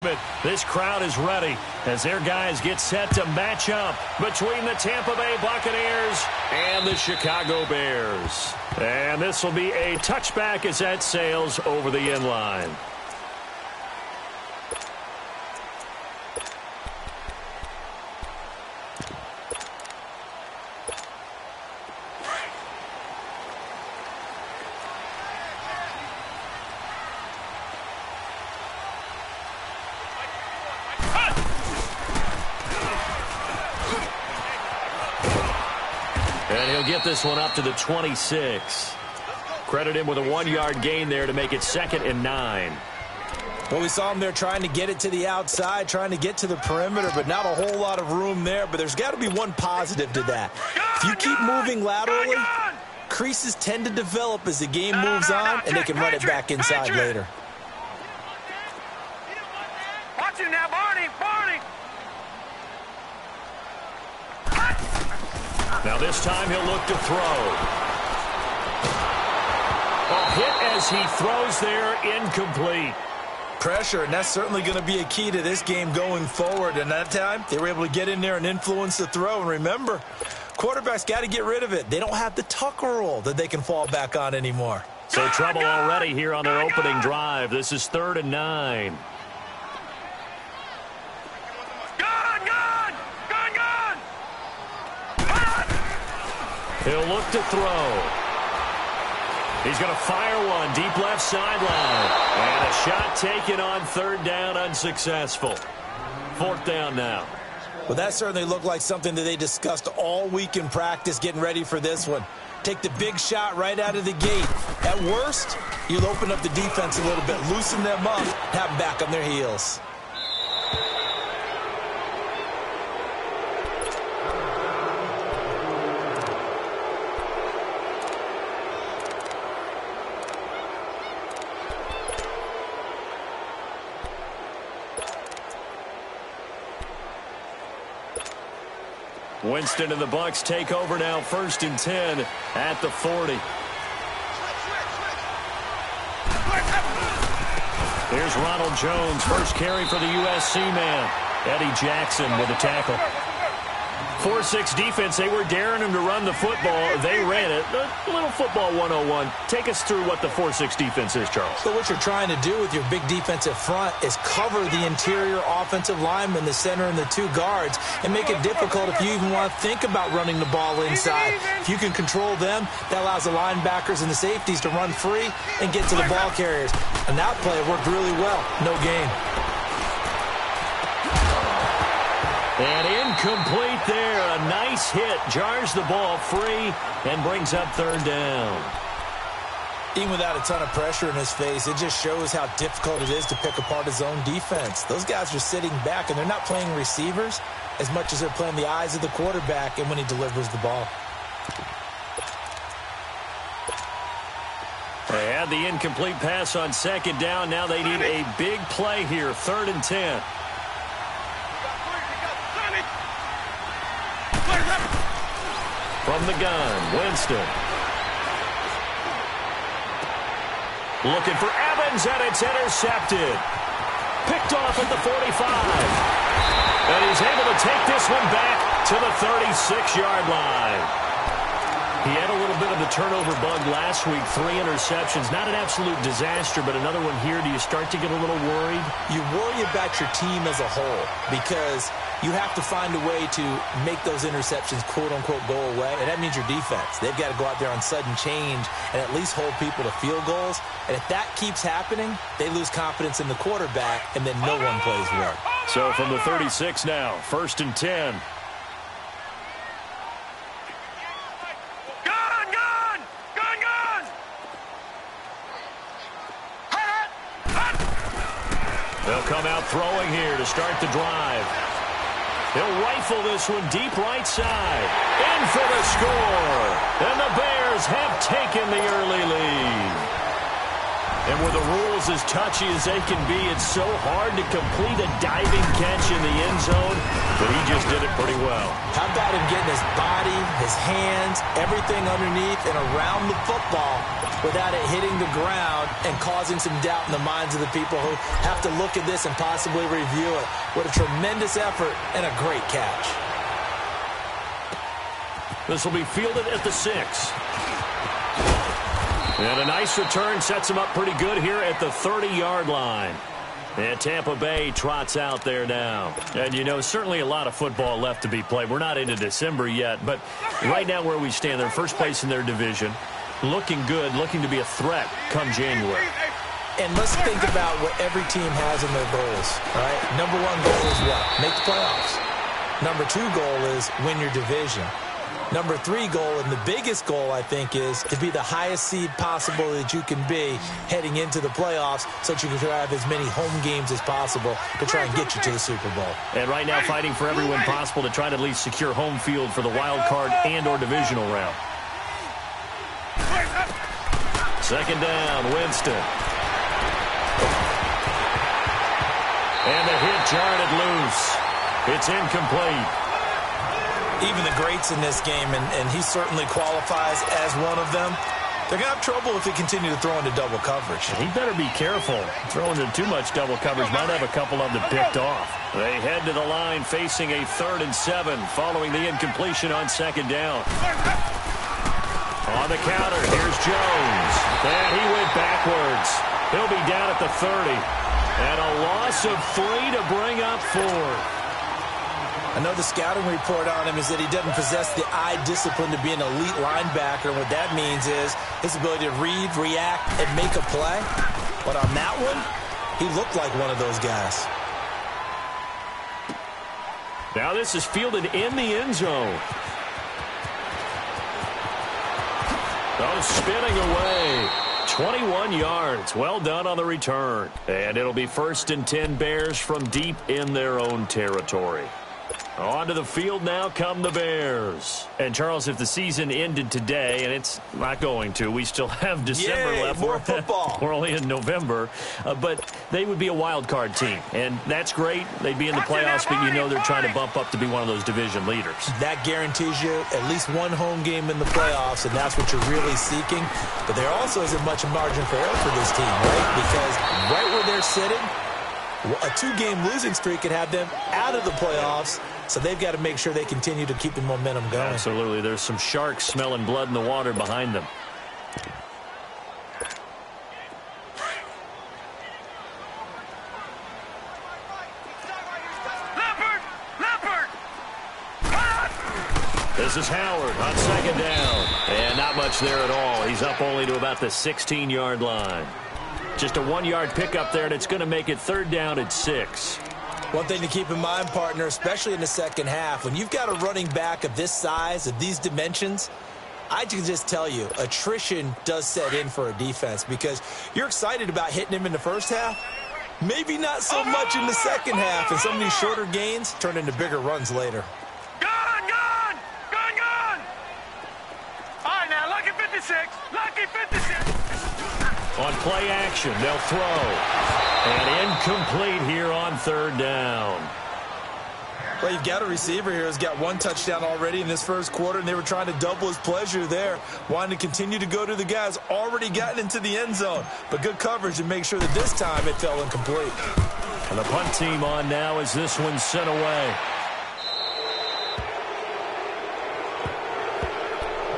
This crowd is ready as their guys get set to match up between the Tampa Bay Buccaneers and the Chicago Bears. And this will be a touchback as that sails over the end line. And he'll get this one up to the 26. Credit him with a 1-yard gain there to make it 2nd and 9. Well, we saw him there trying to get it to the outside, trying to get to the perimeter, but not a whole lot of room there. But there's got to be one positive to that. If you keep moving laterally, creases tend to develop as the game moves on, and they can run it back inside later. Watch him now, Barney! Now this time he'll look to throw. A hit as he throws there, incomplete. Pressure, and that's certainly going to be a key to this game going forward. And that time, they were able to get in there and influence the throw. And remember, quarterbacks got to get rid of it. They don't have the tuck roll that they can fall back on anymore. So trouble already here on their opening drive. This is 3rd and 9. He'll look to throw. He's going to fire one deep left sideline. And a shot taken on 3rd down, unsuccessful. 4th down now. Well, that certainly looked like something that they discussed all week in practice getting ready for this one. Take the big shot right out of the gate. At worst, you'll open up the defense a little bit, loosen them up, have them back on their heels. Winston and the Bucs take over now, 1st and 10 at the 40. Here's Ronald Jones, first carry for the USC man. Eddie Jackson with a tackle. 4-6 defense, they were daring him to run the football. They ran it. A little football 101. Take us through what the 4-6 defense is, Charles. So what you're trying to do with your big defensive front is cover the interior offensive lineman, the center, and the 2 guards, and make it difficult if you even want to think about running the ball inside. If you can control them, that allows the linebackers and the safeties to run free and get to the ball carriers. And that play worked really well. No gain. And incomplete there. A nice hit. Jars the ball free and brings up 3rd down. Even without a ton of pressure in his face, it just shows how difficult it is to pick apart his own defense. Those guys are sitting back, and they're not playing receivers as much as they're playing the eyes of the quarterback and when he delivers the ball. They had the incomplete pass on 2nd down. Now they need a big play here. 3rd and 10. From the gun, Winston. Looking for Evans, and it's intercepted. Picked off at the 45. And he's able to take this one back to the 36-yard line. He had a little bit of the turnover bug last week. 3 interceptions. Not an absolute disaster, but another one here. Do you start to get a little worried? You worry about your team as a whole because you have to find a way to make those interceptions, quote-unquote, go away, and that means your defense. They've got to go out there on sudden change and at least hold people to field goals. And if that keeps happening, they lose confidence in the quarterback, and then no one plays well. So from the 36 now, 1st and 10. They'll come out throwing here to start the drive. He'll rifle this one deep right side. In for the score. And the Bears have taken the early lead. And with the rules as touchy as they can be, it's so hard to complete a diving catch in the end zone, but he just did it pretty well. How about him getting his body, his hands, everything underneath and around the football without it hitting the ground and causing some doubt in the minds of the people who have to look at this and possibly review it. What a tremendous effort and a great catch. This will be fielded at the 6. And a nice return sets him up pretty good here at the 30-yard line. And Tampa Bay trots out there now. And, you know, certainly a lot of football left to be played. We're not into December yet, but right now where we stand, they're first place in their division. Looking good, looking to be a threat come January. And let's think about what every team has in their goals, all right? Number 1 goal is what? Make the playoffs. Number 2 goal is win your division. Number 3 goal, and the biggest goal, I think, is to be the highest seed possible that you can be heading into the playoffs so that you can have as many home games as possible to try and get you to the Super Bowl. And right now fighting for every win possible to try to at least secure home field for the wild card and or divisional round. Second down, Winston. And the hit jarred it loose. It's incomplete. Even the greats in this game, and he certainly qualifies as one of them, they're going to have trouble if they continue to throw into double coverage. He better be careful. Throwing into too much double coverage might have a couple of them picked off. They head to the line facing a 3rd and 7 following the incompletion on second down. On the counter, here's Jones. And he went backwards. He'll be down at the 30. And a loss of 3 to bring up 4. I know the scouting report on him is that he doesn't possess the eye discipline to be an elite linebacker. What that means is his ability to read, react, and make a play. But on that one, he looked like one of those guys. Now this is fielded in the end zone. Oh, spinning away. 21 yards. Well done on the return. And it'll be 1st and 10 Bears from deep in their own territory. Onto the field now come the Bears. And, Charles, if the season ended today, and it's not going to, we still have December left. More football. We're only in November. But they would be a wild card team. And that's great. They'd be in the playoffs, but you know they're trying to bump up to be one of those division leaders. That guarantees you at least one home game in the playoffs, and that's what you're really seeking. But there also isn't much margin for error for this team, right? Because right where they're sitting, a 2-game losing streak could have them out of the playoffs. So they've got to make sure they continue to keep the momentum going. Absolutely. There's some sharks smelling blood in the water behind them. Leopard! This is Howard on second down. And not much there at all. He's up only to about the 16-yard line. Just a 1-yard pickup there, and it's going to make it 3rd down at 6. One thing to keep in mind, partner, especially in the second half, when you've got a running back of this size, of these dimensions, I can just tell you, attrition does set in for a defense because you're excited about hitting him in the first half. Maybe not so much in the second half, and some of these shorter gains turn into bigger runs later. Gone! All right, now, lucky 56. Lucky 56. On play action, they'll throw. And incomplete here on 3rd down. Well, you've got a receiver here who's got 1 touchdown already in this first quarter, and they were trying to double his pleasure there, wanting to continue to go to the guys already gotten into the end zone. But good coverage to make sure that this time it fell incomplete. And the punt team on now as this one's sent away.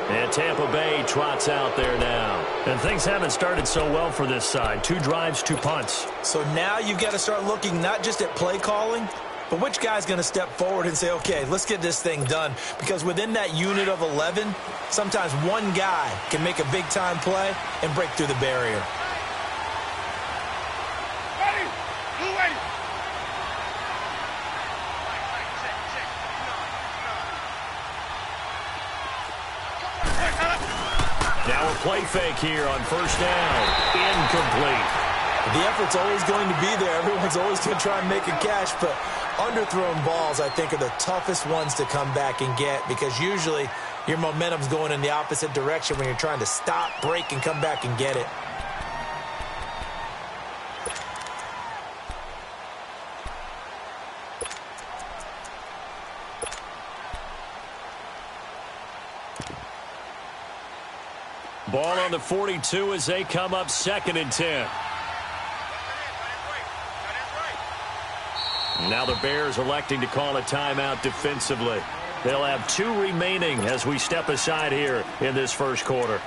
And Tampa Bay trots out there now. And things haven't started so well for this side. 2 drives, 2 punts. So now you've got to start looking not just at play calling, but which guy's going to step forward and say, okay, let's get this thing done. Because within that unit of 11, sometimes one guy can make a big-time play and break through the barrier. Now a play fake here on 1st down. Incomplete. The effort's always going to be there. Everyone's always going to try and make a catch, but underthrown balls, I think, are the toughest ones to come back and get because usually your momentum's going in the opposite direction when you're trying to stop, break, and come back and get it. Ball on the 42 as they come up 2nd and 10. Now the Bears electing to call a timeout defensively. They'll have 2 remaining as we step aside here in this first quarter.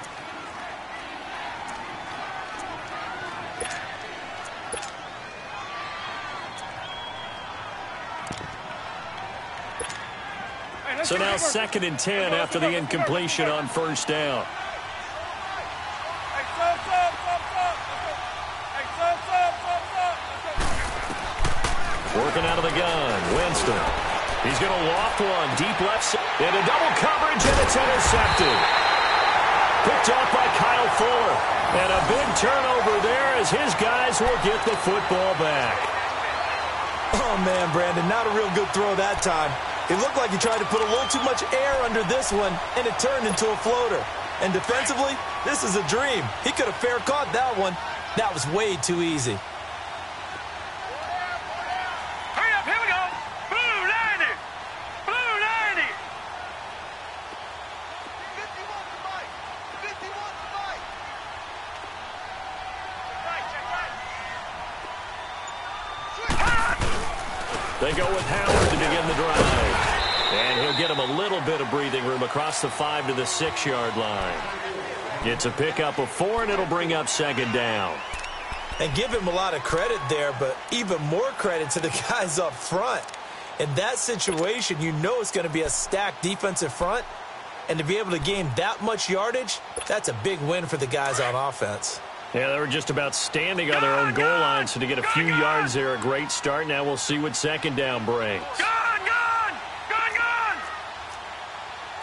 So now 2nd and 10 after the incompletion on first down. Working out of the gun, Winston. He's going to loft one deep left side. Into double coverage, and it's intercepted. Picked off by Kyle Fuller. And a big turnover there as his guys will get the football back. Oh, man, Brandon, not a real good throw that time. It looked like he tried to put a little too much air under this one, and it turned into a floater. And defensively, this is a dream. He could have fair caught that one. That was way too easy. Hurry up, here we go. Blue 90. Blue 90. 51 to Mike. 51 to Mike. They go with Howard to begin the drive. And he'll get him a little bit of breathing room across the 5 to the 6-yard line. It's a pickup of 4, and it'll bring up 2nd down. And give him a lot of credit there, but even more credit to the guys up front. In that situation, you know it's going to be a stacked defensive front. And to be able to gain that much yardage, that's a big win for the guys on offense. Yeah, they were just about standing on their own goal line, so to get a few yards there, a great start. Now we'll see what 2nd down brings. Gone!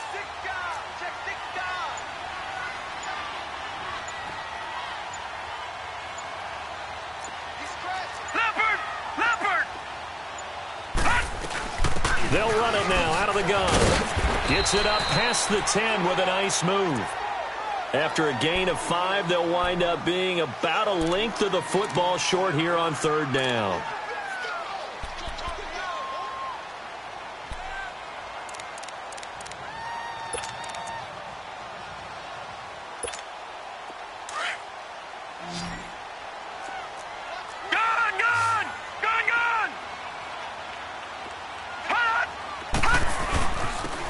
Stick down! Check stick down! He's scratched! Leopard! They'll run it now out of the gun. Gets it up past the 10 with a nice move. After a gain of 5, they'll wind up being about a length of the football short here on 3rd down.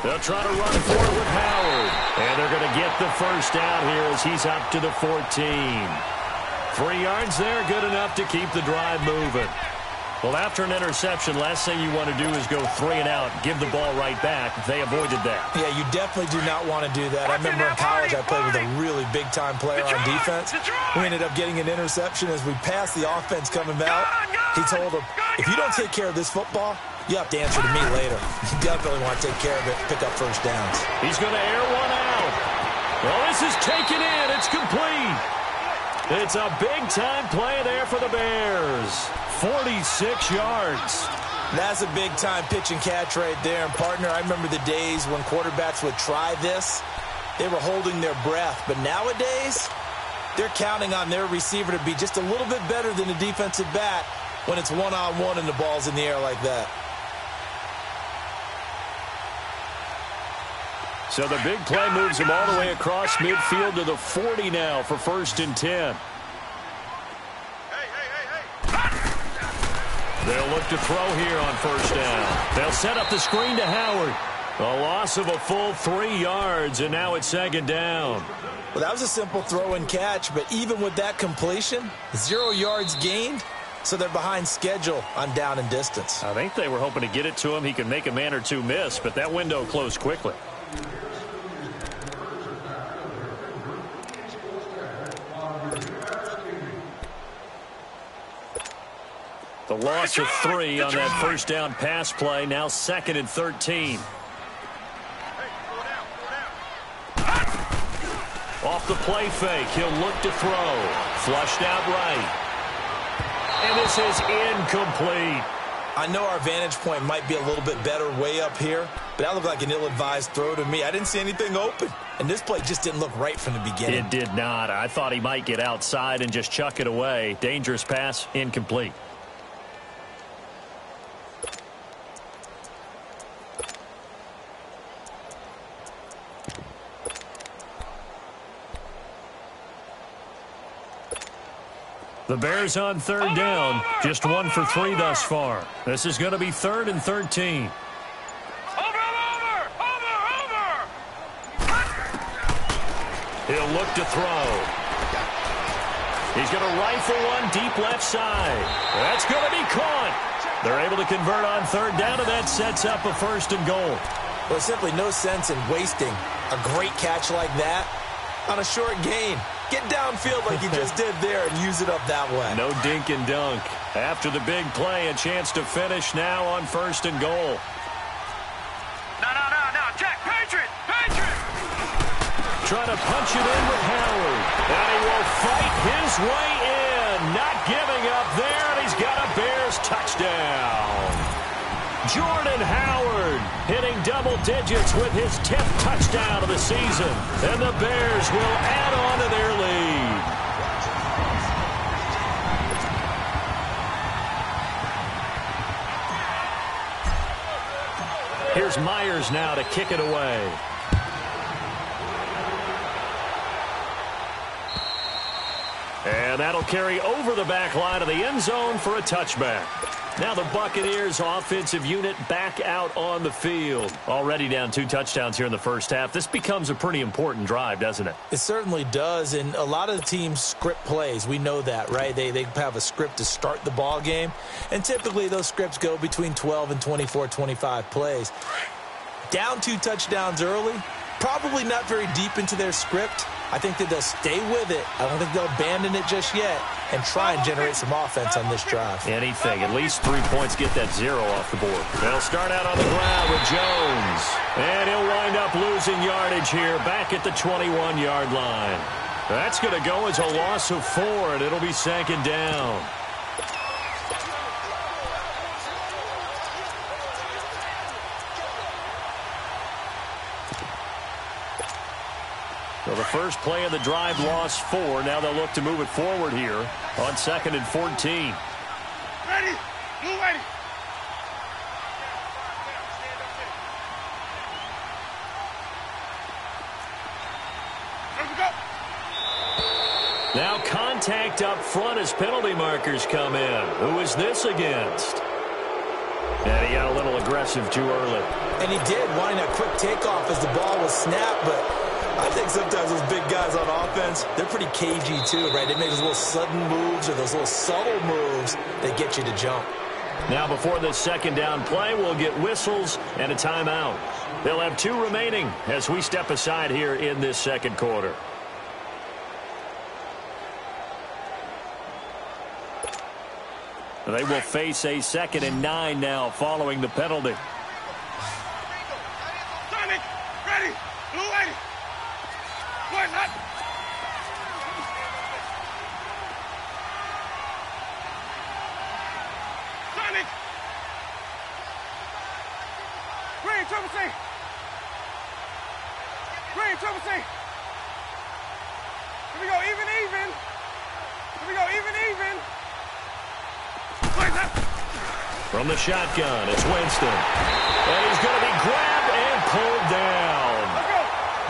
They'll try to run for it with Howard. And they're going to get the first down here as he's up to the 14. 3 yards there, good enough to keep the drive moving. Well, after an interception, last thing you want to do is go 3 and out, give the ball right back. They avoided that. Yeah, you definitely do not want to do that. I remember in college I played with a really big-time player on defense. We ended up getting an interception as we passed the offense coming out. He told him, if you don't take care of this football, you have to answer to me later. You definitely want to take care of it, pick up first downs. He's going to air one out. Well, this is taken in. It's complete. It's a big-time play there for the Bears. 46 yards. That's a big-time pitch and catch right there. And, partner, I remember the days when quarterbacks would try this. They were holding their breath. But nowadays, they're counting on their receiver to be just a little bit better than the defensive back when it's one-on-one and the ball's in the air like that. So the big play moves him all the way across midfield to the 40 now for 1st and 10. They'll look to throw here on 1st down. They'll set up the screen to Howard. A loss of a full 3 yards, and now it's 2nd down. Well, that was a simple throw and catch, but even with that completion, 0 yards gained, so they're behind schedule on down and distance. I think they were hoping to get it to him. He could make a man or two miss, but that window closed quickly. The loss of 3 on that 1st down pass play. Now 2nd and 13. Off the play fake. He'll look to throw. Flushed out right. And this is incomplete. I know our vantage point might be a little bit better way up here, but that looked like an ill-advised throw to me. I didn't see anything open, and this play just didn't look right from the beginning. It did not. I thought he might get outside and just chuck it away. Dangerous pass, incomplete. The Bears on third down, just 1 for 3 thus far. This is going to be 3rd and 13. He'll look to throw. He's going to rifle one deep left side. That's going to be caught. They're able to convert on third down, and that sets up a 1st and goal. Well, there's simply no sense in wasting a great catch like that on a short gain. Get downfield like you just did there and use it up that way. No dink and dunk. After the big play, a chance to finish now on 1st and goal. No. Jack, Patriot. Trying to punch it in with Howard. And he will fight his way in. Not giving up there, and he's got a Bears touchdown. Jordan Howard hitting double digits with his 10th touchdown of the season. And the Bears will add on to their lead. Here's Myers now to kick it away. And that'll carry over the back line of the end zone for a touchback. Now the Buccaneers offensive unit back out on the field. Already down 2 touchdowns here in the first half. This becomes a pretty important drive, doesn't it? It certainly does, and a lot of the teams script plays. We know that, right? They have a script to start the ball game, and typically those scripts go between 12 and 24, 25 plays. Down 2 touchdowns early, probably not very deep into their script. I think that they'll stay with it. I don't think they'll abandon it just yet and try and generate some offense on this drive. Anything. At least 3 points, get that 0 off the board. They'll start out on the ground with Jones. And he'll wind up losing yardage here back at the 21-yard line. That's going to go as a loss of 4, and it'll be 2nd down. So the first play of the drive lost 4. Now they'll look to move it forward here on 2nd and 14. Ready. Blue ready. Here we go. Now contact up front as penalty markers come in. Who is this against? And he got a little aggressive too early. And he did, wanting a quick takeoff as the ball was snapped, but I think sometimes those big guys on offense, they're pretty cagey too, right? They make those little sudden moves or those little subtle moves that get you to jump. Now before this 2nd down play, we'll get whistles and a timeout. They'll have 2 remaining as we step aside here in this 2nd quarter. They will face a 2nd and 9 now following the penalty. Sonic, ready. Blue ready. One hot. Sonic. Green, triple C. Green, triple C. Here we go, even. Here we go, even. From the shotgun, it's Winston. And he's going to be grabbed and pulled down.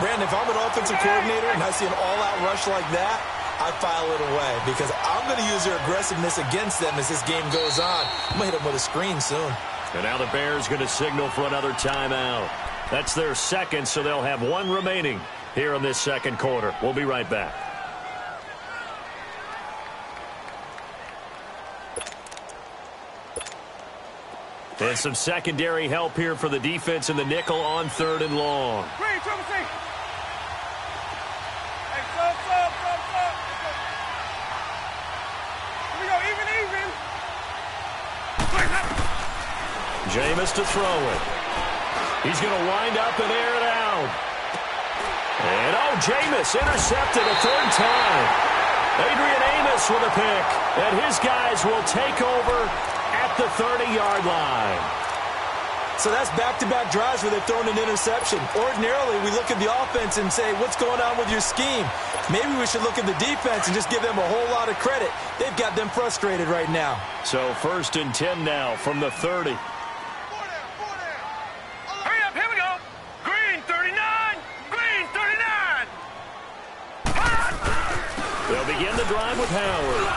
Brandon, if I'm an offensive coordinator and I see an all-out rush like that, I file it away because I'm going to use their aggressiveness against them as this game goes on. I'm going to hit them with a screen soon. And now the Bears going to signal for another timeout. That's their 2nd, so they'll have 1 remaining here in this 2nd quarter. We'll be right back. And some secondary help here for the defense in the nickel on 3rd and long. Green, triple C. Hey, sub. Here we go, even. Jameis to throw it. He's going to wind up and air it out. And, Jameis intercepted a 3rd time. Adrian Amos with a pick. And his guys will take over at the 30-yard line. So that's back-to-back drives where they've thrown an interception. Ordinarily, we look at the offense and say, what's going on with your scheme? Maybe we should look at the defense and just give them a whole lot of credit. They've got them frustrated right now. So 1st and 10 now from the 30. Hurry up, here we go. Green, 39. Green, 39. They'll begin the drive with Howard.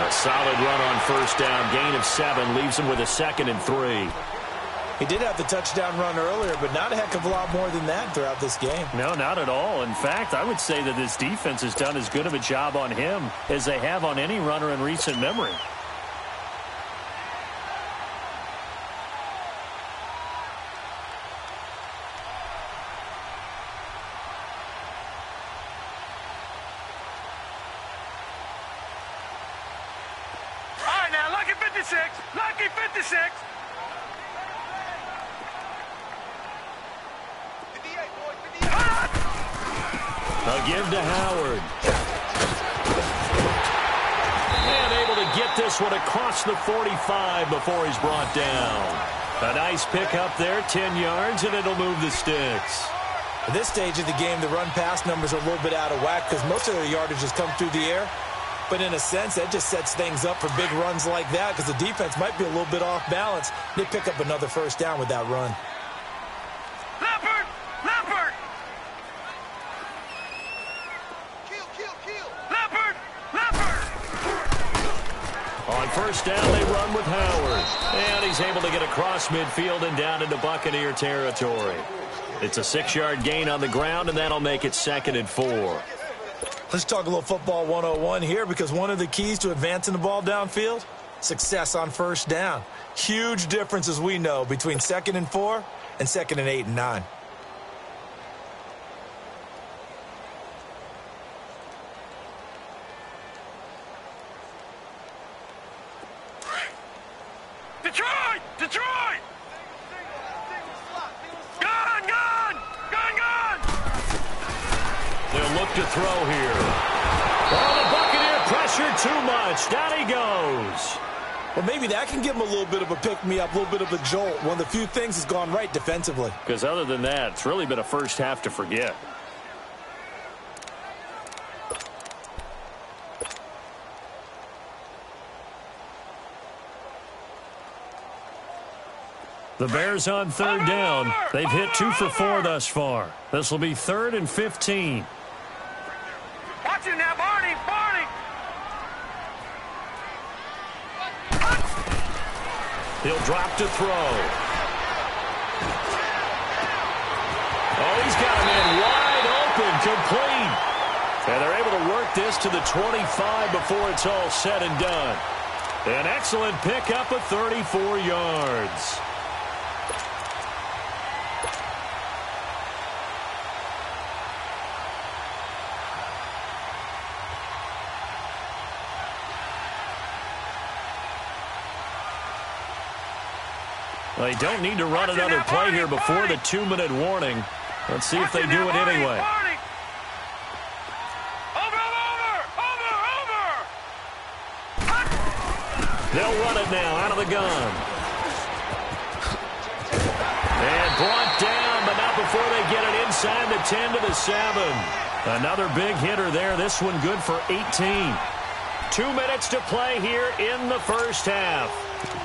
A solid run on first down. Gain of 7 leaves him with a 2nd and 3. He did have the touchdown run earlier, but not a heck of a lot more than that throughout this game. No, not at all. In fact, I would say that this defense has done as good of a job on him as they have on any runner in recent memory. All right, now, lucky 56. Lucky 56. A give to Howard. And able to get this one across the 45 before he's brought down. A nice pickup there, 10 yards, and it'll move the sticks. At this stage of the game, the run-pass numbers are a little bit out of whack because most of their yardage has come through the air. But in a sense, that just sets things up for big runs like that because the defense might be a little bit off balance. They pick up another first down with that run. Leopard! Leopard! Leopard! Leopard! On first down, they run with Howard. And he's able to get across midfield and down into Buccaneer territory. It's a 6-yard gain on the ground, and that'll make it 2nd and 4. Let's talk a little football 101 here because one of the keys to advancing the ball downfield, success on first down. Huge difference, as we know, between 2nd and 4 and 2nd and 8 and 9. Detroit! Detroit! Gun! Gun! Gun! Gun! They'll look to throw here. Oh, the Buccaneer pressure too much. Down he goes. Well, maybe that can give him a little bit of a pick-me-up, a little bit of a jolt. One of the few things has gone right defensively. Because other than that, it's really been a first half to forget. The Bears on third down. They've hit 2 for 4 thus far. This will be 3rd and 15. Watch it now, Barney! Barney! He'll drop to throw. Oh, he's got him in wide open, complete. And they're able to work this to the 25 before it's all said and done. An excellent pickup of 34 yards. They don't need to run another play here before the 2-minute warning. Let's see if they do it anyway. They'll run it now out of the gun. And brought down, but not before they get it inside the 10 to the 7. Another big hitter there. This one good for 18. 2 minutes to play here in the first half.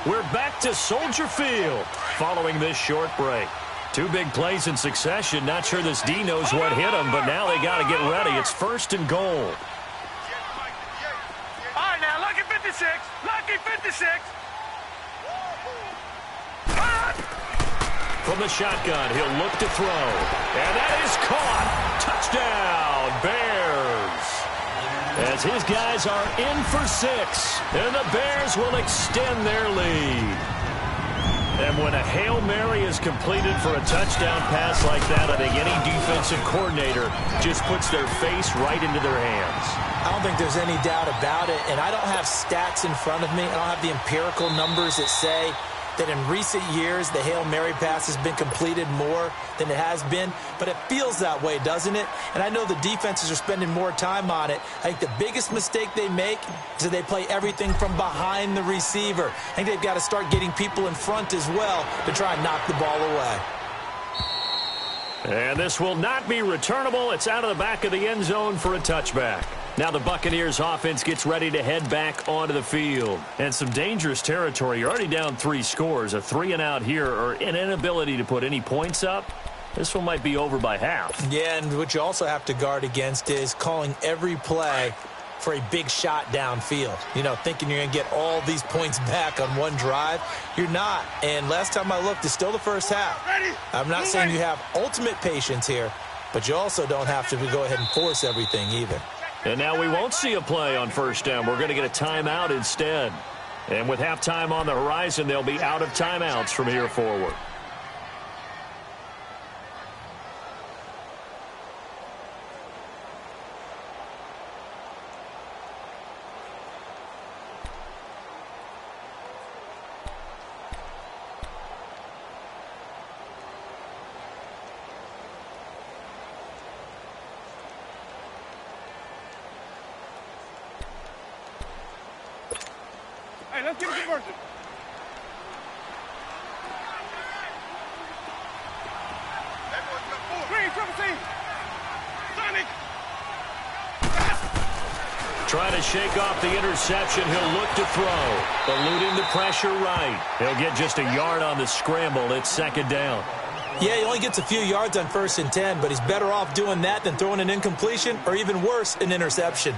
We're back to Soldier Field following this short break. 2 big plays in succession. Not sure this D knows what hit him, but now they got to get ready. It's 1st and goal. All right, now, lucky 56. Lucky 56. From the shotgun, he'll look to throw. And that is caught. Touchdown, Bears. As his guys are in for 6, and the Bears will extend their lead. And when a Hail Mary is completed for a touchdown pass like that, I think any defensive coordinator just puts their face right into their hands. I don't think there's any doubt about it, and I don't have stats in front of me. I don't have the empirical numbers that say that in recent years the Hail Mary pass has been completed more than it has been, but it feels that way, doesn't it? And I know the defenses are spending more time on it. I think the biggest mistake they make is that they play everything from behind the receiver. I think they've got to start getting people in front as well to try and knock the ball away. And this will not be returnable. It's out of the back of the end zone for a touchback. Now the Buccaneers offense gets ready to head back onto the field. And some dangerous territory. You're already down 3 scores. A 3-and-out here, or an inability to put any points up. This one might be over by half. Yeah, and what you also have to guard against is calling every play for a big shot downfield. You know, thinking you're going to get all these points back on one drive. You're not. And last time I looked, it's still the first half. I'm not saying you have ultimate patience here, but you also don't have to go ahead and force everything either. And now we won't see a play on first down. We're going to get a timeout instead. And with halftime on the horizon, they'll be out of timeouts from here forward. Hey, let's get a conversion. Green, triple C. Sonic. Trying to shake off the interception. He'll look to throw. Eluding the pressure right. He'll get just a yard on the scramble. It's second down. Yeah, he only gets a few yards on 1st and 10, but he's better off doing that than throwing an incompletion or even worse, an interception.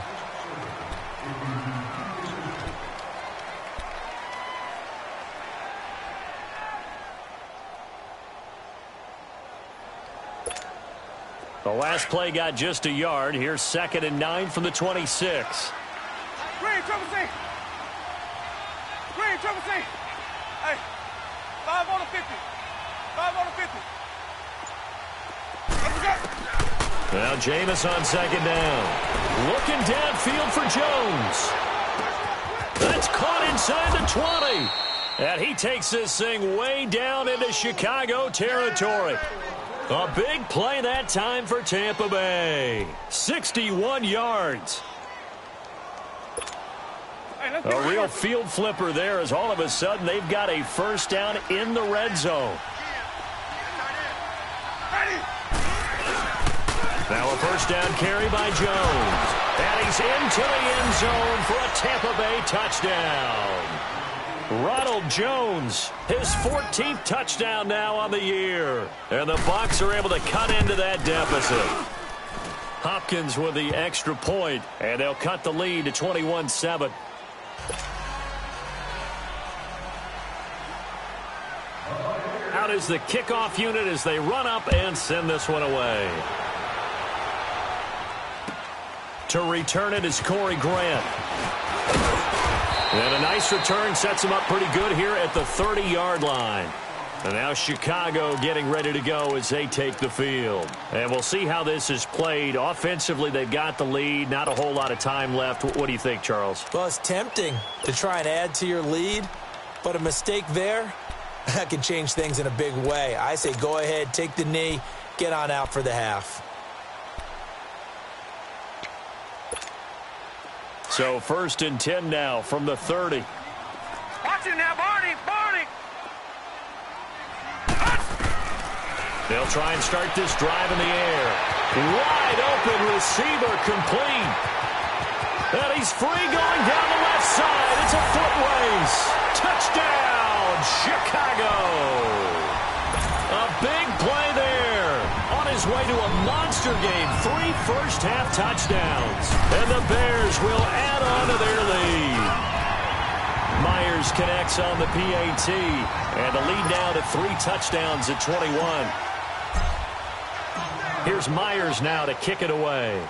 The last play got just a yard. Here's 2nd and 9 from the 26. Green, triple C. Green, triple C. Hey, 5 on the 50. 5 on the 50. Let's go. Now Jameis on 2nd down. Looking downfield for Jones. That's caught inside the 20. And he takes this thing way down into Chicago territory. A big play that time for Tampa Bay. 61 yards. A real field flipper there as all of a sudden they've got a first down in the red zone. Now a first down carry by Jones. And he's into the end zone for a Tampa Bay touchdown. Ronald Jones, his 14th touchdown now on the year. And the Bucs are able to cut into that deficit. Hopkins with the extra point, and they'll cut the lead to 21-7. Out is the kickoff unit as they run up and send this one away. To return it is Corey Grant. And a nice return sets him up pretty good here at the 30-yard line. And now Chicago getting ready to go as they take the field. And we'll see how this is played. Offensively, they've got the lead. Not a whole lot of time left. What do you think, Charles? Well, it's tempting to try and add to your lead, but a mistake there, that can change things in a big way. I say go ahead, take the knee, get on out for the half. So 1st and 10 now from the 30. Watch it now, Barney. Barney. They'll try and start this drive in the air. Wide open receiver complete. And he's free going down the left side. It's a foot race. Touchdown, Chicago. A big play there. On his way to a monster game. 3 first-half touchdowns. And the Bears will add on to their lead. Myers connects on the PAT. And the lead now to 3 touchdowns at 21. Here's Myers now to kick it away.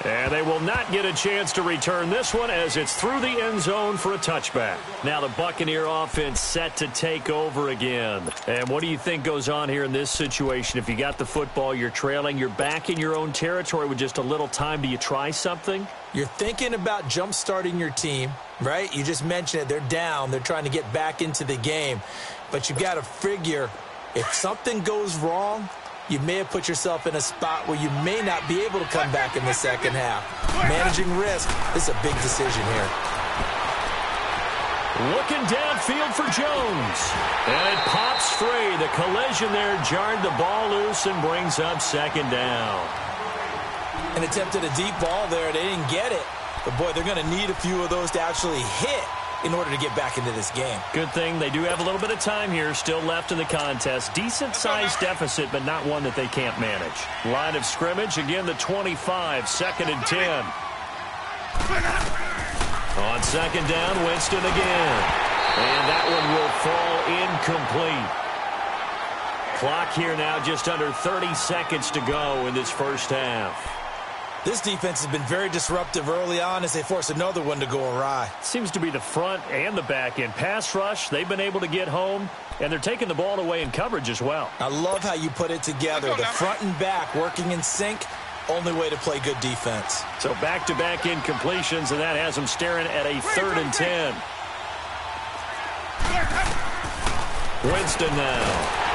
And they will not get a chance to return this one as it's through the end zone for a touchback. Now the Buccaneer offense set to take over again. And what do you think goes on here in this situation? If you got the football, you're trailing, you're back in your own territory with just a little time. Do you try something? You're thinking about jump-starting your team, right? You just mentioned it. They're down. They're trying to get back into the game. But you've got to figure if something goes wrong, you may have put yourself in a spot where you may not be able to come back in the second half. Managing risk, this is a big decision here. Looking downfield for Jones. And it pops free. The collision there jarred the ball loose and brings up second down. And attempted a deep ball there. They didn't get it. But, boy, they're going to need a few of those to actually hit in order to get back into this game. Good thing they do have a little bit of time here still left in the contest. Decent-sized deficit, but not one that they can't manage. Line of scrimmage, again, the 25, 2nd and 10. On 2nd down, Winston again. And that one will fall incomplete. Clock here now just under 30 seconds to go in this first half. This defense has been very disruptive early on as they force another one to go awry. Seems to be the front and the back end. Pass rush, they've been able to get home, and they're taking the ball away in coverage as well. I love how you put it together. The front and back working in sync, only way to play good defense. So back-to-back incompletions, and that has them staring at a 3rd and 10. Winston now.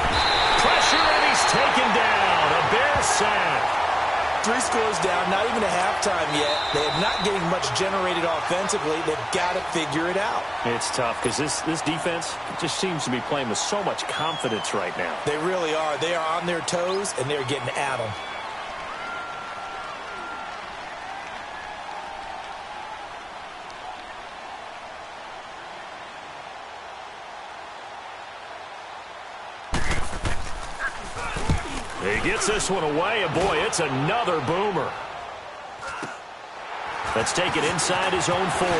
Pressure, and he's taken down. A Bear sack. 3 scores down, not even a halftime yet. They are not getting much generated offensively. They've got to figure it out. It's tough because this defense just seems to be playing with so much confidence right now. They really are. They are on their toes, and they're getting at them. He gets this one away, and boy, it's another boomer. Let's take it inside his own 40.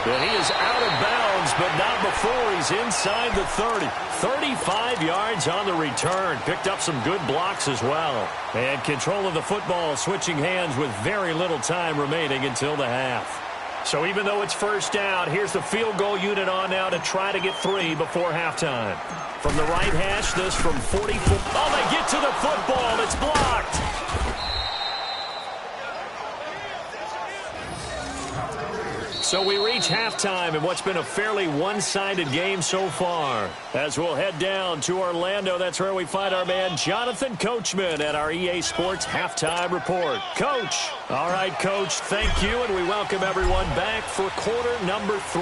And he is out of bounds, but not before he's inside the 30. 35 yards on the return. Picked up some good blocks as well. And control of the football, switching hands with very little time remaining until the half. So even though it's first down, here's the field goal unit on now to try to get 3 before halftime. From the right hash, this from 44. Oh, they get to the football. It's blocked. So we reach halftime in what's been a fairly one-sided game so far. As we'll head down to Orlando, that's where we find our man Jonathan Coachman at our EA Sports Halftime Report. Coach. All right, Coach, thank you, and we welcome everyone back for quarter number 3.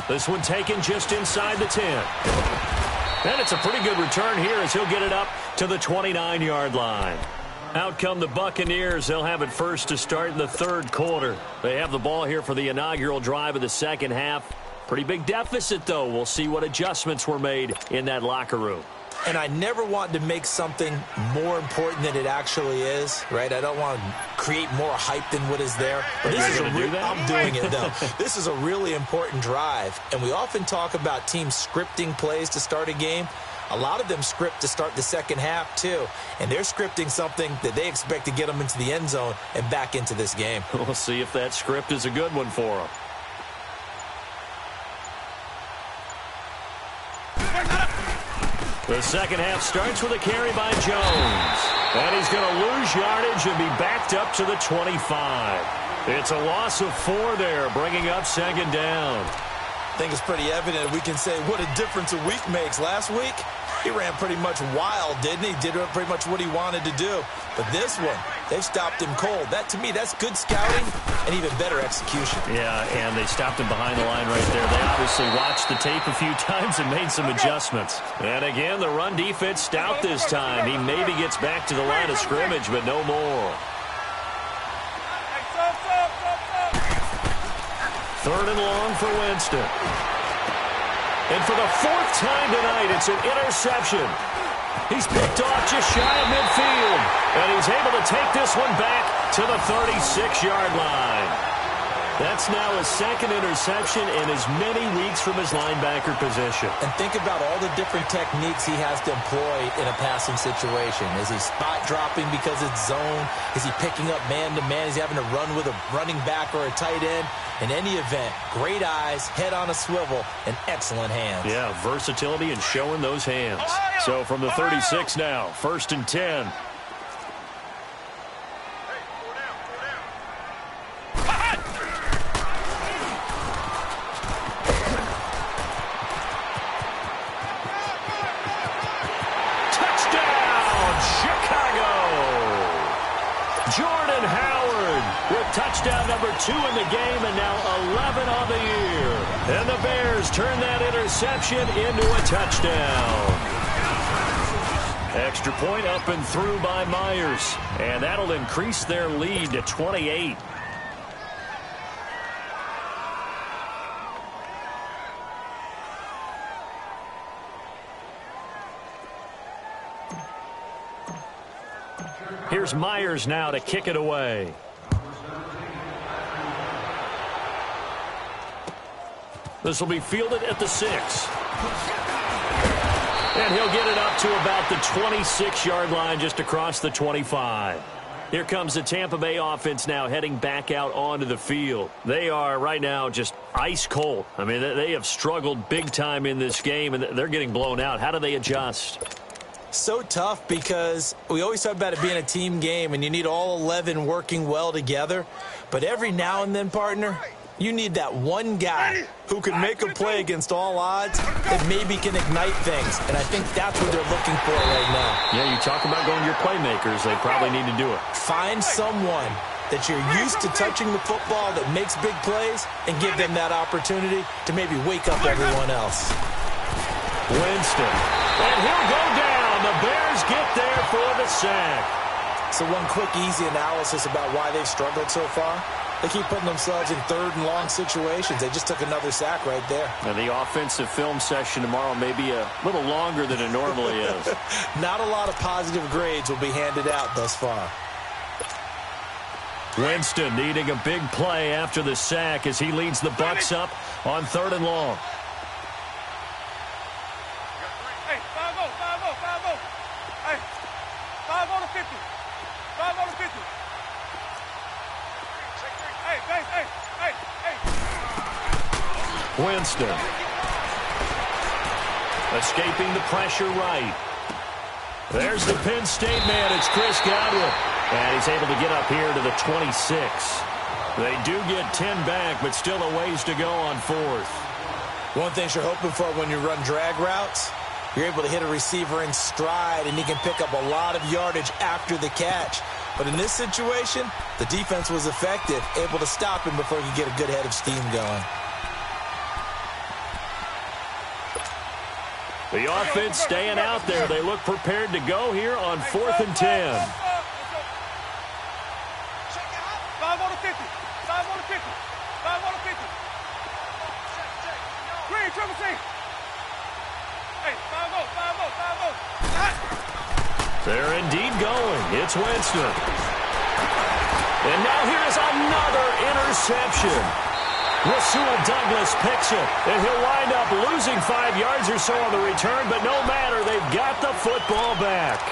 This one taken just inside the 10. And it's a pretty good return here as he'll get it up to the 29-yard line. Out come the Buccaneers. They'll have it first to start in the 3rd quarter. They have the ball here for the inaugural drive of the second half. Pretty big deficit, though. We'll see what adjustments were made in that locker room. And I never want to make something more important than it actually is, right? I don't want to create more hype than what is there. But this is I'm doing it, though. This is a really important drive. And we often talk about teams scripting plays to start a game. A lot of them script to start the second half, too. And they're scripting something that they expect to get them into the end zone and back into this game. We'll see if that script is a good one for them. The second half starts with a carry by Jones. And he's going to lose yardage and be backed up to the 25. It's a loss of 4 there, bringing up 2nd down. I think it's pretty evident we can say what a difference a week makes. Last week, he ran pretty much wild, didn't he? Did pretty much what he wanted to do. But this one, they stopped him cold. That, to me, that's good scouting and even better execution. Yeah, and they stopped him behind the line right there. They obviously watched the tape a few times and made some adjustments. And again, the run defense stout this time. He maybe gets back to the line of scrimmage, but no more. 3rd and long for Winston. And for the 4th time tonight, it's an interception. He's picked off just shy of midfield. And he's able to take this one back to the 36-yard line. That's now his 2nd interception in as many weeks from his linebacker position. And think about all the different techniques he has to employ in a passing situation. Is he spot dropping because it's zone? Is he picking up man-to-man? Is he having to run with a running back or a tight end? In any event, great eyes, head on a swivel, and excellent hands. Yeah, versatility and showing those hands. So from the 36 now, 1st and 10. Touchdown number 2 in the game, and now 11 on the year. And the Bears turn that interception into a touchdown. Extra point up and through by Myers. And that'll increase their lead to 28. Here's Myers now to kick it away. This will be fielded at the 6. And he'll get it up to about the 26-yard line, just across the 25. Here comes the Tampa Bay offense now heading back out onto the field. They are right now just ice cold. I mean, they have struggled big time in this game, and they're getting blown out. How do they adjust? So tough because we always talk about it being a team game, and you need all 11 working well together. But every now and then, partner, you need that one guy who can make a play against all odds that maybe can ignite things. And I think that's what they're looking for right now. Yeah, you talk about going to your playmakers. They probably need to do it. Find someone that you're used to touching the football that makes big plays and give them that opportunity to maybe wake up everyone else. Winston. And he'll go down. The Bears get there for the sack. So one quick, easy analysis about why they've struggled so far. They keep putting themselves in third and long situations. They just took another sack right there. Now, the offensive film session tomorrow may be a little longer than it normally is. Not a lot of positive grades will be handed out thus far. Winston needing a big play after the sack as he leads the Bucs up on 3rd and long. Hey, 5-0, 5-0, 5-0. Hey, 5 on the 50. 5 on the 50. Hey. Winston. Escaping the pressure right. There's the Penn State man. It's Chris Godwin. And he's able to get up here to the 26. They do get 10 back, but still a ways to go on 4th. One thing you're hoping for when you run drag routes, you're able to hit a receiver in stride, and he can pick up a lot of yardage after the catch. But in this situation, the defense was effective, able to stop him before he could get a good head of steam going. The offense staying out there. They look prepared to go here on 4th and 10. 5 on the 50. 5 on the 50. 5 on the 50. Green, triple C. Hey, 5-0, 5-0. They're indeed going. It's Winston. And now here is another interception. Rasul Douglas picks it, and he'll wind up losing 5 yards or so on the return, but no matter, they've got the football back.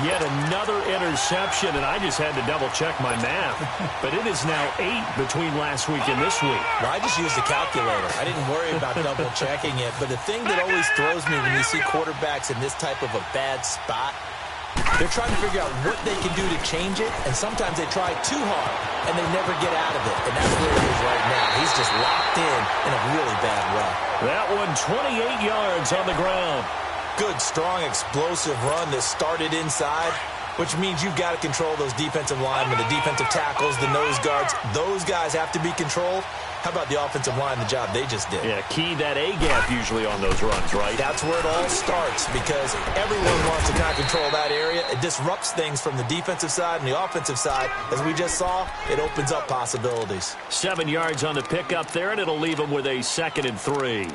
Yet another interception, and I just had to double-check my math. But it is now 8 between last week and this week. Well, I just used a calculator. I didn't worry about double-checking it. But the thing that always throws me when you see quarterbacks in this type of a bad spot, they're trying to figure out what they can do to change it, and sometimes they try too hard, and they never get out of it. And that's where he is right now. He's just locked in a really bad way. That one 28 yards on the ground. Good, strong, explosive run that started inside, which means you've got to control those defensive linemen, the defensive tackles, the nose guards. Those guys have to be controlled. How about the offensive line, the job they just did? Yeah, key that A-gap usually on those runs, right? That's where it all starts because everyone wants to kind of control that area. It disrupts things from the defensive side and the offensive side. As we just saw, it opens up possibilities. 7 yards on the pickup there, and it'll leave them with a 2nd and 3.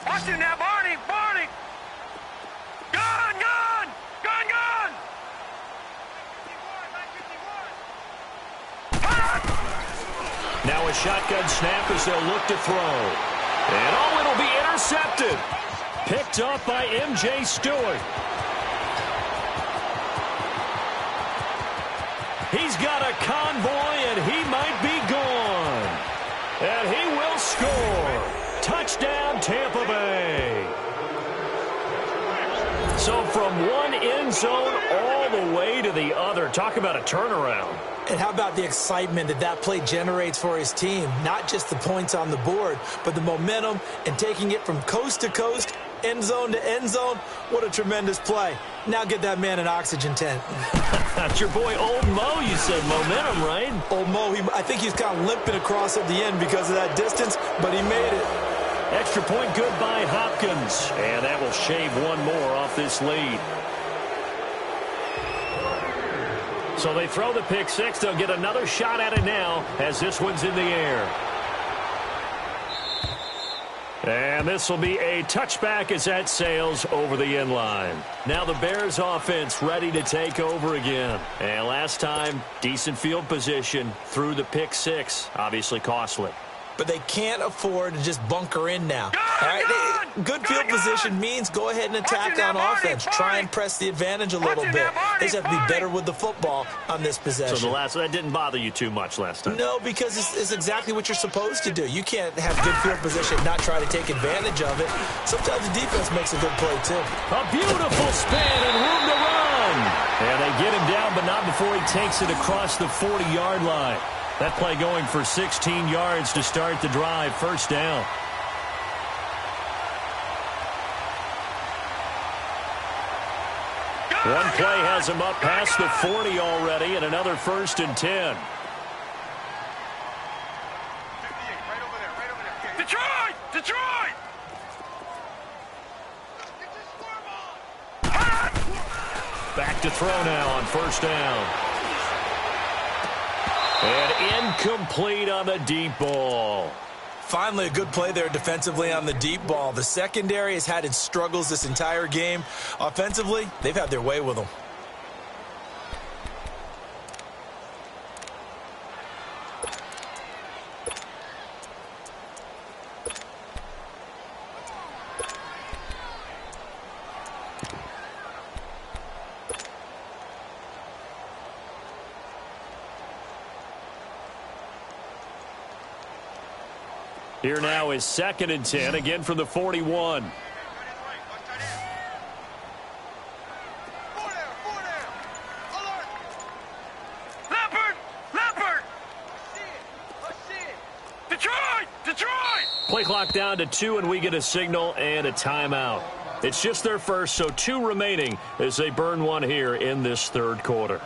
Watch him now, Barney. Gun. Now a shotgun snap as they'll look to throw. And it'll be intercepted. Picked up by M.J. Stewart. He's got a convoy, and he might be gone. And he will score. Touchdown, Tampa Bay. So from one end zone all the way to the other. Talk about a turnaround. And how about the excitement that play generates for his team? Not just the points on the board, but the momentum and taking it from coast to coast, end zone to end zone. What a tremendous play. Now get that man an oxygen tent. That's your boy Old Mo, you you said momentum, right? Oh, Mo, I think he's kind of limping across at the end because of that distance, but he made it. Extra point good by Hopkins. And that will shave one more off this lead. So they throw the pick six. They'll get another shot at it now as this one's in the air. And this will be a touchback as that sails over the end line. Now the Bears offense ready to take over again. And last time, decent field position through the pick six. Obviously costly. But they can't afford to just bunker in now. All right? Good field position means go ahead and attack on offense. Try and press the advantage a little bit. They just have to be better with the football on this possession. So that didn't bother you too much last time? No, because it's exactly what you're supposed to do. You can't have good field position and not try to take advantage of it. Sometimes the defense makes a good play, too. A beautiful spin and room to run. And they get him down, but not before he takes it across the 40-yard line. That play going for 16 yards to start the drive. First down. One play has him up past the 40 already, and another 1st and 10. Detroit! Detroit! Back to throw now on 1st down. And incomplete on the deep ball. Finally, a good play there defensively on the deep ball. The secondary has had its struggles this entire game. Offensively, they've had their way with them. Here now is 2nd and 10, again from the 41. Detroit! Play clock down to 2, and we get a signal and a timeout. It's just their first, so 2 remaining as they burn one here in this 3rd quarter.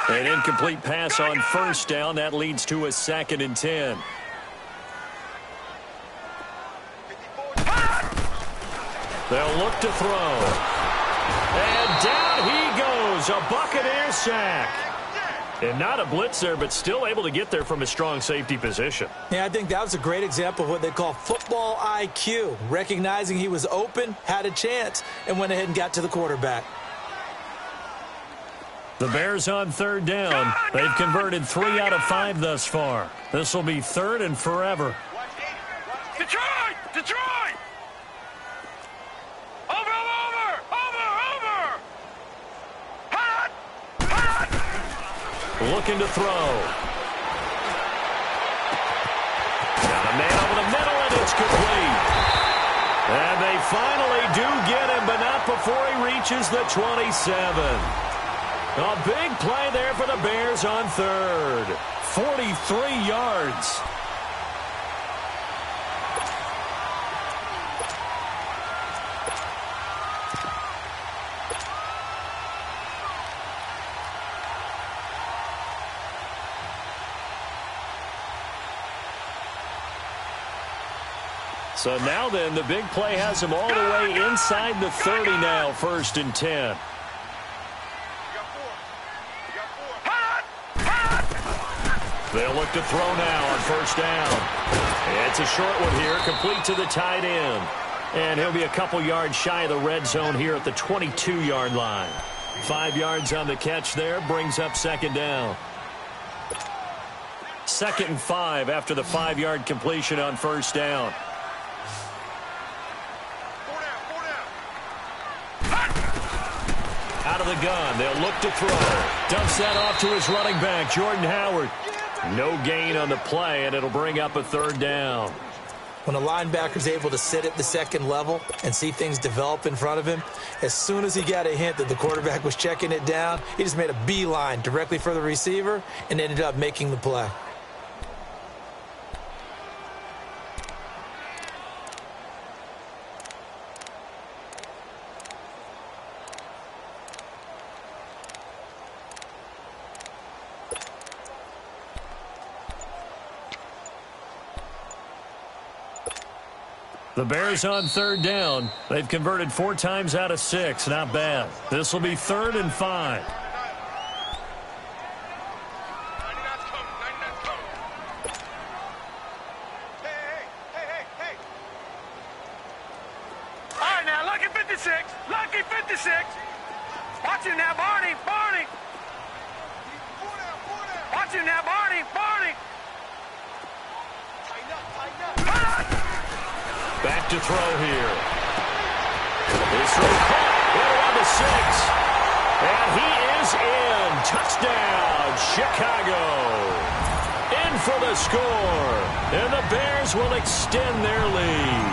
An incomplete pass on 1st down. That leads to a 2nd and 10. They'll look to throw. And down he goes. A Buccaneer sack. And not a blitz there, but still able to get there from a strong safety position. Yeah, I think that was a great example of what they call football IQ. Recognizing he was open, had a chance, and went ahead and got to the quarterback. The Bears on 3rd down. They've converted 3 out of 5 thus far. This will be 3rd and forever. Detroit! Detroit! Over! Hot! Looking to throw. Got a man over the middle, and it's complete. And they finally do get him, but not before he reaches the 27. A big play there for the Bears on 3rd. 43 yards. So now then, the big play has him all the way inside the 30 now, 1st and 10. They'll look to throw now on 1st down. It's a short one here, complete to the tight end. And he'll be a couple yards shy of the red zone here at the 22-yard line. 5 yards on the catch there, brings up 2nd down. 2nd and 5 after the 5-yard completion on 1st down. Out of the gun, they'll look to throw. Dumps that off to his running back, Jordan Howard. No gain on the play, and it'll bring up a 3rd down. When a linebacker's able to sit at the second level and see things develop in front of him, as soon as he got a hint that the quarterback was checking it down, he just made a beeline directly for the receiver and ended up making the play. The Bears on third down. They've converted 4 times out of 6. Not bad. This will be 3rd and 5. All right, now, lucky 56. Lucky 56. Watch it now, Barney. Barney. Watch it now, Barney. Barney. Tighten up. Back to throw here. His throw caught right around the 6. And he is in. Touchdown, Chicago. In for the score. And the Bears will extend their lead.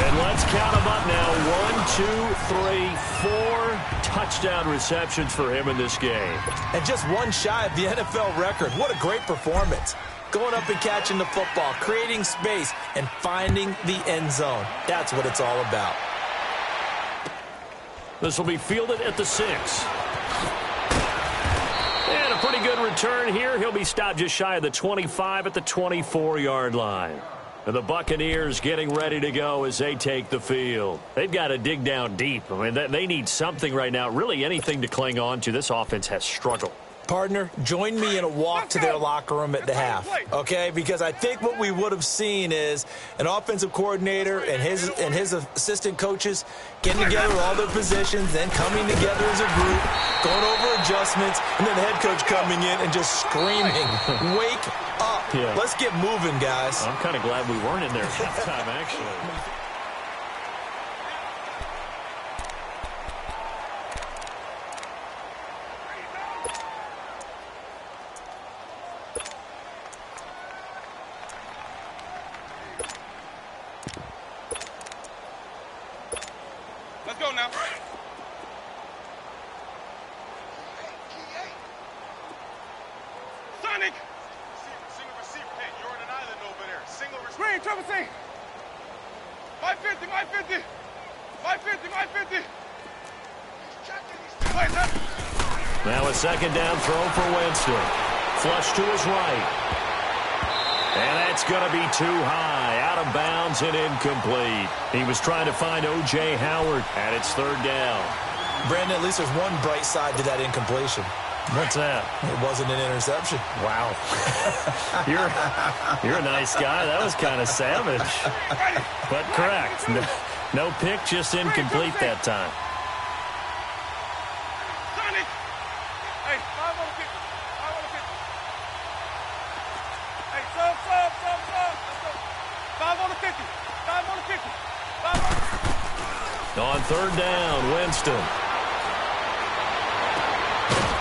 And let's count them up now. 1, 2, 3, 4 touchdown receptions for him in this game. And just one shy of the NFL record. What a great performance. Going up and catching the football, creating space, and finding the end zone. That's what it's all about. This will be fielded at the 6. And a pretty good return here. He'll be stopped just shy of the 25 at the 24-yard line. And the Buccaneers getting ready to go as they take the field. They've got to dig down deep. I mean, they need something right now, really anything to cling on to. This offense has struggled. Partner, join me in a walk to their locker room at the half, okay? Because I think what we would have seen is an offensive coordinator and his assistant coaches getting together with all their positions, then coming together as a group, going over adjustments, and then the head coach coming in and just screaming, wake up. Yeah. Let's get moving, guys. I'm kind of glad we weren't in there at halftime, actually. Let's go now. Sonic! Single receiver. Hey, you're on an island over there. Single receiver. Green, triple C. My 50, my 50. My 50, my 50. Now a second down throw for Winston. Flush to his right. And that's going to be too high. Out of bounds and incomplete. He was trying to find O.J. Howard, and it's 3rd down. Brandon, at least there's one bright side to that incompletion. What's that? It wasn't an interception. Wow. You're a nice guy. That was kind of savage. But correct. No pick, just incomplete that time. Sonic! Hey, 5 on the 50. 5 on the 50. Hey, sub. Let's go. 5 on the 50. 5 on the 50. 5 on the 50. On 3rd down, Winston.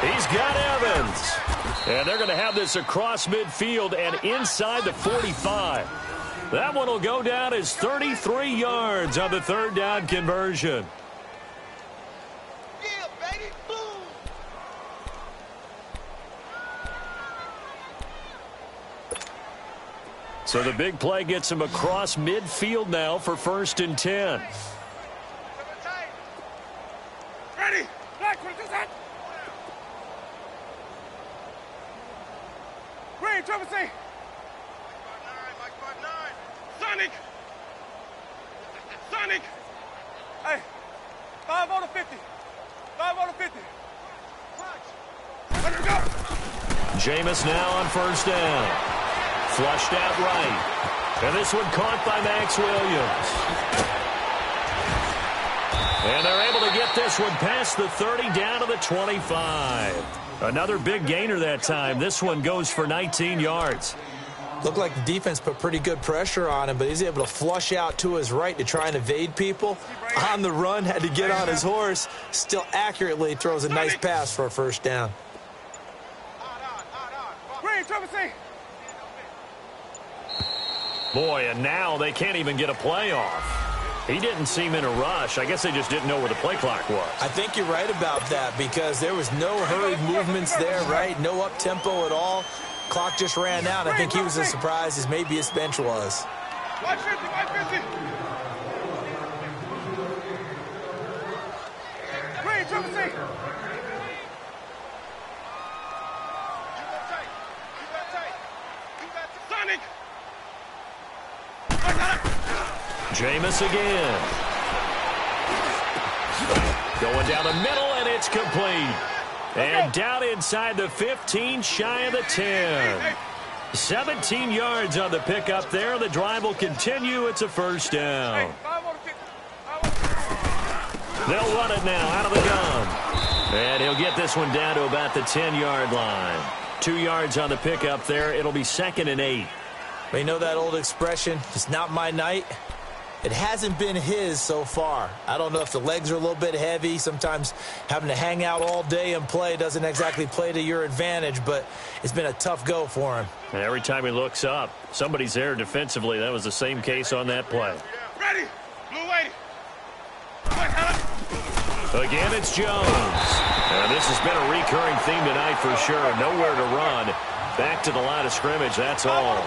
He's got Evans. And they're going to have this across midfield and inside the 45. That one will go down as 33 yards on the 3rd down conversion. Yeah, baby. Boom. So the big play gets him across midfield now for 1st and 10. Ready? Black, what is that? Green, triple C. Mike 5'9". Sonic. Sonic. Hey, 5 on the 50. 5 on the 50. Let him go. Jameis now on 1st down. Flushed out right. And this one caught by Max Williams. And they're able to get this one past the 30 down to the 25. Another big gainer that time. This one goes for 19 yards. Looked like the defense put pretty good pressure on him, but he's able to flush out to his right to try and evade people. On the run, had to get on his horse. Still accurately throws a nice pass for a 1st down. Green, triple C. Boy, and now they can't even get a play off. He didn't seem in a rush. I guess they just didn't know where the play clock was. I think you're right about that because there was no hurried movements there, right? No up-tempo at all. Clock just ran out. I think he was as surprised as maybe his bench was. 150, 150. Green, triple C. Sonic. Jameis again. Going down the middle, and it's complete. And down inside the 15, shy of the 10. 17 yards on the pickup there. The drive will continue. It's a first down. They'll run it now out of the gun. And he'll get this one down to about the 10-yard line. 2 yards on the pickup there. It'll be 2nd and 8. You know that old expression, it's not my night? It hasn't been his so far. I don't know if the legs are a little bit heavy. Sometimes having to hang out all day and play doesn't exactly play to your advantage, but it's been a tough go for him. And every time he looks up, somebody's there defensively. That was the same case on that play. Ready. Blue 80. Again, it's Jones. And this has been a recurring theme tonight for sure. Nowhere to run. Back to the line of scrimmage, that's all.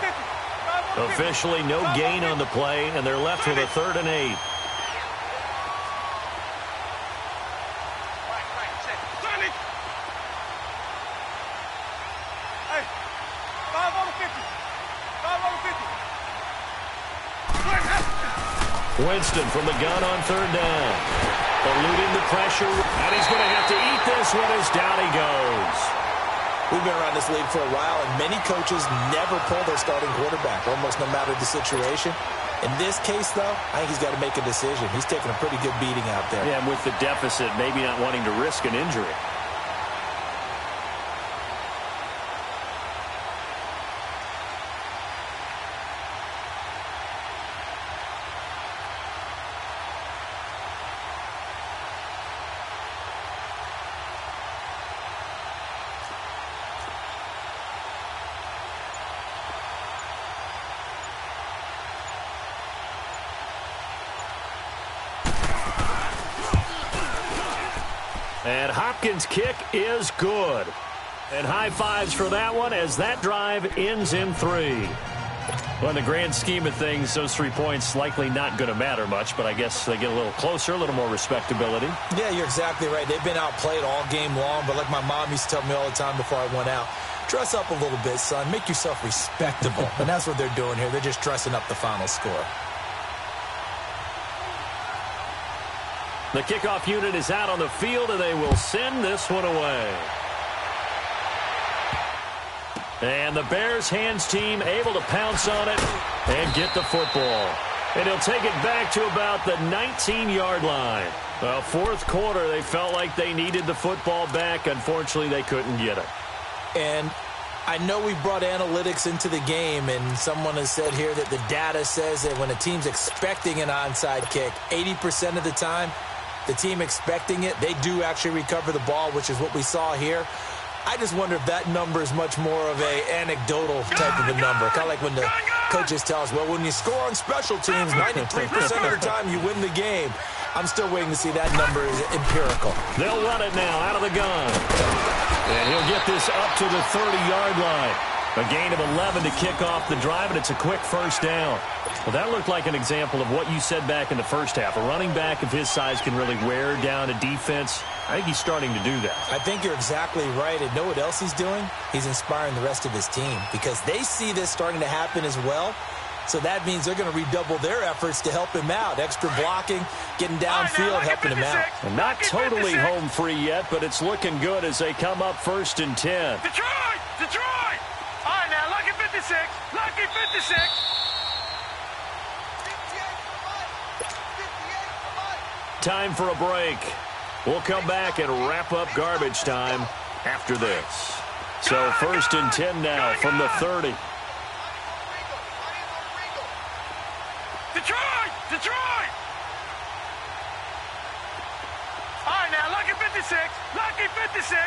Officially no gain on the play, and they're left with a 3rd and 8. Sonic. Hey, 5 over 50. 5 over 50. Winston from the gun on 3rd down. Eluding the pressure, and he's going to have to eat this one as down he goes. We've been around this league for a while, and many coaches never pull their starting quarterback, almost no matter the situation. In this case, though, I think he's got to make a decision. He's taking a pretty good beating out there. Yeah, and with the deficit, maybe not wanting to risk an injury. And Hopkins' kick is good. And high fives for that one as that drive ends in 3. Well, in the grand scheme of things, those 3 points likely not going to matter much, but I guess they get a little closer, a little more respectability. Yeah, you're exactly right. They've been outplayed all game long, but like my mom used to tell me all the time before I went out, dress up a little bit, son. Make yourself respectable. And that's what they're doing here. They're just dressing up the final score. The kickoff unit is out on the field, and they will send this one away. And the Bears hands team able to pounce on it and get the football. And he'll take it back to about the 19-yard line. Well, 4th quarter, they felt like they needed the football back. Unfortunately, they couldn't get it. And I know we brought analytics into the game, and someone has said here that the data says that when a team's expecting an onside kick, 80% of the time, the team expecting it, they do actually recover the ball, which is what we saw here. I just wonder if that number is much more of a anecdotal type of a number. Kind of like when the coaches tell us, well, when you score on special teams, 93% of the time you win the game. I'm still waiting to see that number is empirical. They'll run it now out of the gun. And he'll get this up to the 30-yard line. A gain of 11 to kick off the drive, and it's a quick first down. Well, that looked like an example of what you said back in the first half. A running back of his size can really wear down a defense. I think he's starting to do that. I think you're exactly right. And know what else he's doing? He's inspiring the rest of his team because they see this starting to happen as well. So that means they're going to redouble their efforts to help him out. Extra blocking, getting downfield, helping him out. And not totally home free yet, but it's looking good as they come up 1st and 10. Detroit! Detroit! All right, now, lucky 56. Lucky 56. Time for a break. We'll come back and wrap up garbage time after this. So 1st and 10 now from the 30. Detroit! Detroit! All right, now, lucky 56. Lucky 56.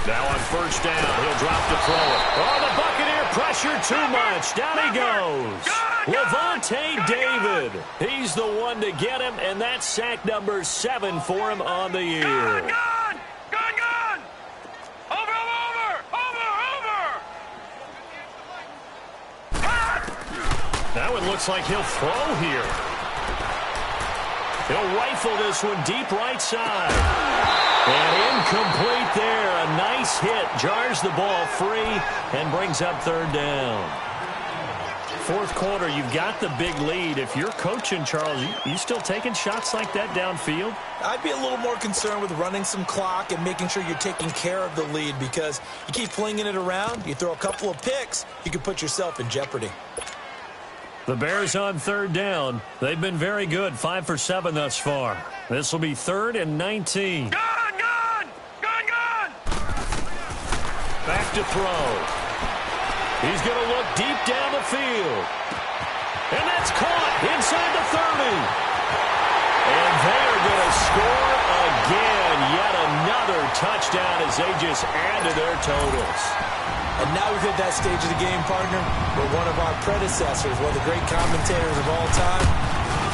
Now on first down, he'll drop to throw it. Oh, the Buccaneer pressure too much. Down he goes. Levante David. He's the one to get him, and that's sack number 7 for him on the year. Gone! Over! Now it looks like he'll throw here. He'll rifle this one deep right side. And incomplete there. A nice hit. Jars the ball free and brings up third down. Fourth quarter, you've got the big lead. If you're coaching, Charles, you still taking shots like that downfield? I'd be a little more concerned with running some clock and making sure you're taking care of the lead, because you keep flinging it around, you throw a couple of picks, you can put yourself in jeopardy. The Bears on third down. They've been very good, 5 for 7 thus far. This will be 3rd and 19. Gone! Back to throw. He's going to look deep down the field. And that's caught inside the 30. And they are going to score again. Yet another touchdown as they just add to their totals. And now we've hit that stage of the game, partner, where one of our predecessors, one of the great commentators of all time,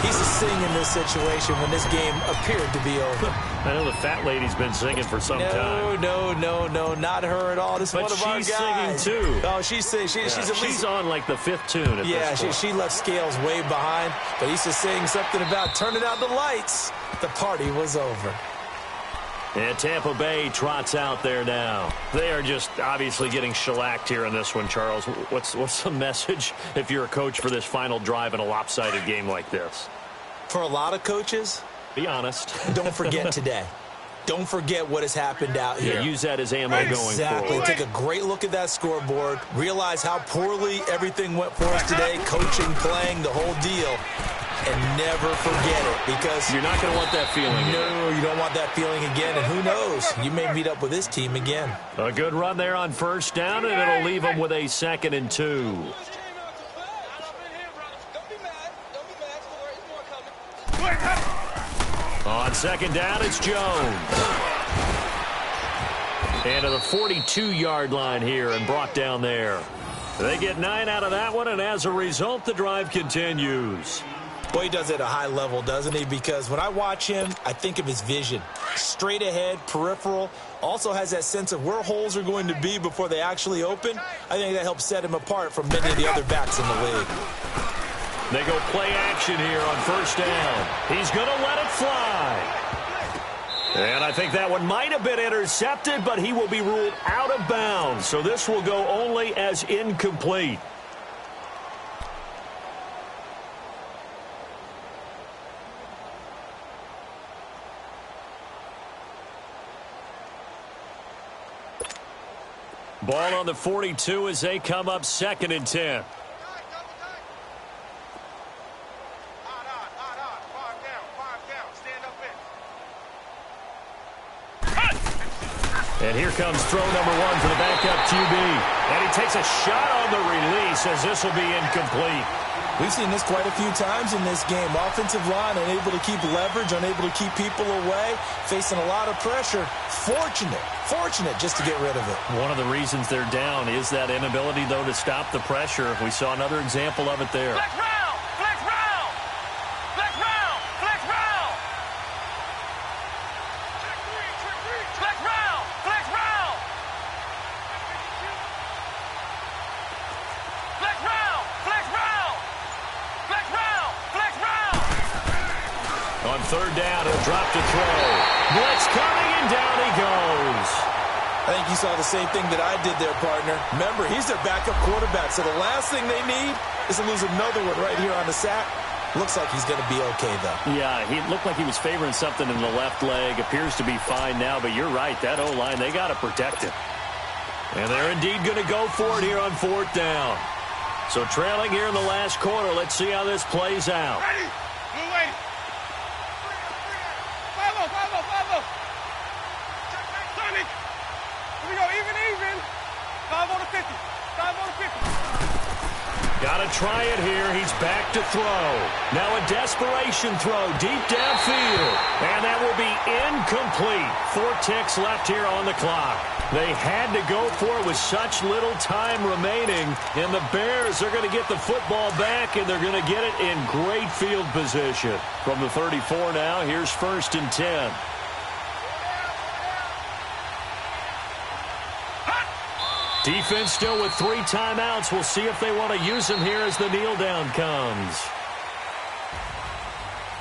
he's a sing in this situation when this game appeared to be over. I know the fat lady's been singing for some time. No, not her at all. This is one of our guys. But she's singing, too. Oh, she's at least... She's on, like, the 5th tune at this point. She left Scales way behind, but he's just saying something about turning out the lights. The party was over. And Tampa Bay trots out there now. They are just obviously getting shellacked here in this one, Charles. What's the message if you're a coach for this final drive in a lopsided game like this? For a lot of coaches, be honest. Don't forget today. Don't forget what has happened out here. Yeah, use that as ammo going forward. Exactly. Take a great look at that scoreboard. Realize how poorly everything went for us today. Coaching, playing, the whole deal. And never forget it, because you're not going to want that feeling again. No, you don't want that feeling again. And who knows? You may meet up with this team again. A good run there on first down, and it'll leave them with a 2nd and 2. On 2nd down, it's Jones. And to the 42-yard line here and brought down there. They get 9 out of that one, and as a result, the drive continues. Boy, he does it at a high level, doesn't he? Because when I watch him, I think of his vision. Straight ahead, peripheral. Also has that sense of where holes are going to be before they actually open. I think that helps set him apart from many of the other backs in the league. They go play action here on first down. He's going to let it fly. And I think that one might have been intercepted, but he will be ruled out of bounds. So this will go only as incomplete. Ball on the 42 as they come up 2nd and 10. And here comes throw number 1 for the backup QB. And he takes a shot on the release as this will be incomplete. We've seen this quite a few times in this game. Offensive line unable to keep leverage, unable to keep people away, facing a lot of pressure. Fortunate just to get rid of it. One of the reasons they're down is that inability, though, to stop the pressure. We saw another example of it there. Flex round! Flex round! Flex round! Flex round! Flex round! Flex round! Flex round! Flex round! Flex round! Flex round! On third down, he'll drop to throw. Blitz coming, and down he goes. I think you saw the same thing that I did there, partner. Remember, he's their backup quarterback, so the last thing they need is to lose another one right here on the sack. Looks like he's going to be okay, though. Yeah, he looked like he was favoring something in the left leg. Appears to be fine now, but you're right. That O-line, they got to protect him. And they're indeed going to go for it here on 4th down. So trailing here in the last quarter. Let's see how this plays out. Ready? Blue lady. 5-0. Sonic. Here we go. Even. 5 on the 50. 5 on the 50. Got got to try it here. He's back to throw. Now a desperation throw deep downfield. And that will be incomplete. 4 ticks left here on the clock. They had to go for it with such little time remaining. And the Bears are going to get the football back, and they're going to get it in great field position. From the 34 now, here's 1st and 10. Defense still with 3 timeouts. We'll see if they want to use them here as the kneel down comes.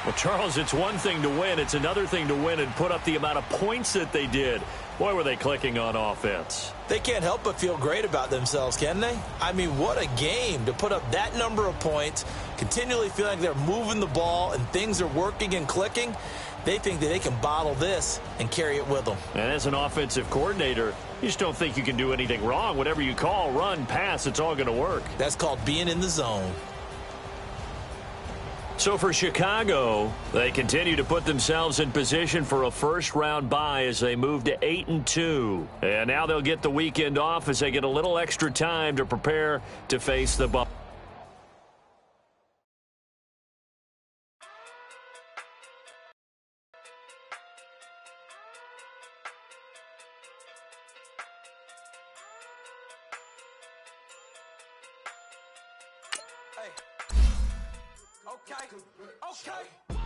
Well, Charles, it's one thing to win. It's another thing to win and put up the amount of points that they did. Boy, were they clicking on offense. They can't help but feel great about themselves, can they? I mean, what a game to put up that number of points, continually feeling like they're moving the ball and things are working and clicking. They think that they can bottle this and carry it with them. And as an offensive coordinator, you just don't think you can do anything wrong. Whatever you call, run, pass, it's all going to work. That's called being in the zone. So for Chicago, they continue to put themselves in position for a first-round bye as they move to 8-2. And now they'll get the weekend off as they get a little extra time to prepare to face the Bucs. Okay.